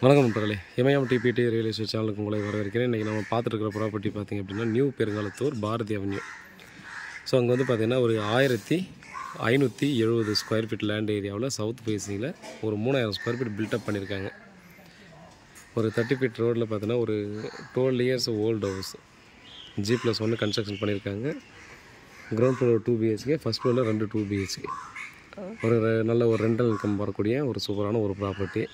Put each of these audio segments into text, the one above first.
வணக்கம் நண்பர்களே, இமயம் DBT real estate சேனலுக்கு உங்களை வரவேற்கிறேன். இன்றைக்கி நம்ம பார்த்துருக்கிற ப்ராப்பர்ட்டி பார்த்திங்க அப்படின்னா நியூ பெருங்காலத்தூர் பாரதி அவென்யூ. ஸோ அங்கே வந்து பார்த்திங்கன்னா ஒரு 1570 ஸ்கொயர் ஃபீட் லேண்ட் ஏரியாவில் சவுத் ஃபேஸிங்கில் ஒரு 3000 ஸ்கொயர் ஃபீட் பில்டப் பண்ணியிருக்காங்க. ஒரு 30 ஃபீட் ரோடில் பார்த்தீங்கன்னா ஒரு 12 years old house G+1 construction பண்ணியிருக்காங்க. கிரவுண்ட் ஃப்ளோர் 2 BHK, ஃபஸ்ட் ஃப்ளோரில் 2 2 BHK. ஒரு நல்ல ஒரு ரெண்டல் இன்கம் வரக்கூடிய ஒரு சூப்பரான ஒரு ப்ராப்பர்ட்டி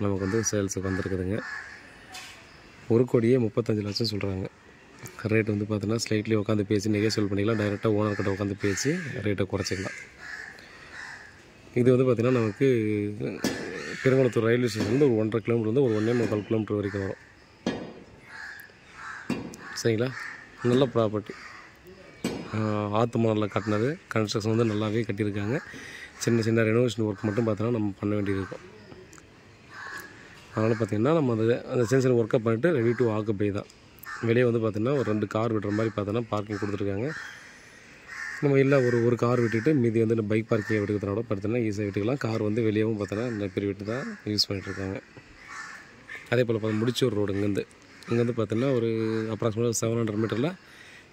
நமக்கு வந்து சேல்ஸுக்கு வந்துருக்குதுங்க. 1,35 லட்சம் சொல்கிறாங்க. ரேட் வந்து பார்த்தீங்கன்னா ஸ்லைட்லி உட்காந்து பேசி நெகோசியேட் பண்ணிக்கலாம். டைரெக்டாக ஓனர்கிட்ட உட்காந்து பேசி ரேட்டை குறைச்சிக்கலாம். இது வந்து பார்த்திங்கன்னா நமக்கு பெருங்குளத்தூர் ரயில்வே ஸ்டேஷன்லேருந்து ஒரு 1.5 கிலோமீட்டர் வந்து ஒரு 1.25 கிலோமீட்டர் வரைக்கும் வரும். சரிங்களா? நல்ல ப்ராப்பர்ட்டி. ஆற்று மணலில் கட்டினது. கன்ஸ்ட்ரக்ஷன் வந்து நல்லாவே கட்டியிருக்காங்க. சின்ன சின்ன ரெனோவேஷன் ஒர்க் மட்டும் பார்த்தோன்னா நம்ம பண்ண வேண்டியது இருக்கும். அதனால் பார்த்திங்கன்னா நம்ம அந்த சின்ன சின்ன ஒர்க்கை பண்ணிவிட்டு ரெடி டு ஆக்குபை தான். வெளியே வந்து பார்த்திங்கன்னா ஒரு 2 கார் விடுற மாதிரி பார்த்தோன்னா பார்க்கிங் கொடுத்துருக்காங்க. நம்ம இல்லை ஒரு கார் விட்டுட்டு மீதி வந்து இந்த பைக் பார்க்கிங் விட்டுக்கிறதோட பார்த்தோன்னா ஈஸியாக விட்டுக்கலாம். கார் வந்து வெளியவும் பார்த்தோன்னா நிறைய பேர் விட்டு தான் யூஸ் பண்ணிகிட்ருக்காங்க. அதே போல் பார்த்து முடிச்சூர் ரோடு இங்கேருந்து பார்த்தோன்னா ஒரு அப்ராக்சிமேட்டாக 700 மீட்டரில்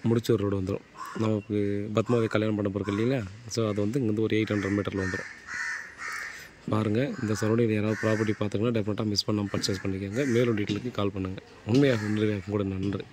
முடிச்சூர் ரோடு வந்துடும். நமக்கு பத்மாவை கல்யாணம் பண்ண போகிறோம் இல்லைங்களா? ஸோ அது வந்து இங்கேருந்து ஒரு 800 மீட்டரில் வந்துடும். பாருங்கள், இந்த சரௌண்டிங் யாராவது ப்ராப்பர்ட்டி பார்த்துங்கன்னா டெஃபினட்டாக மிஸ் பண்ணாமல் பர்ச்சேஸ் பண்ணிக்கோங்க. மேலும் டீட்டெயிலுக்கு கால் பண்ணுங்கள். உண்மையாக கூட நன்றி.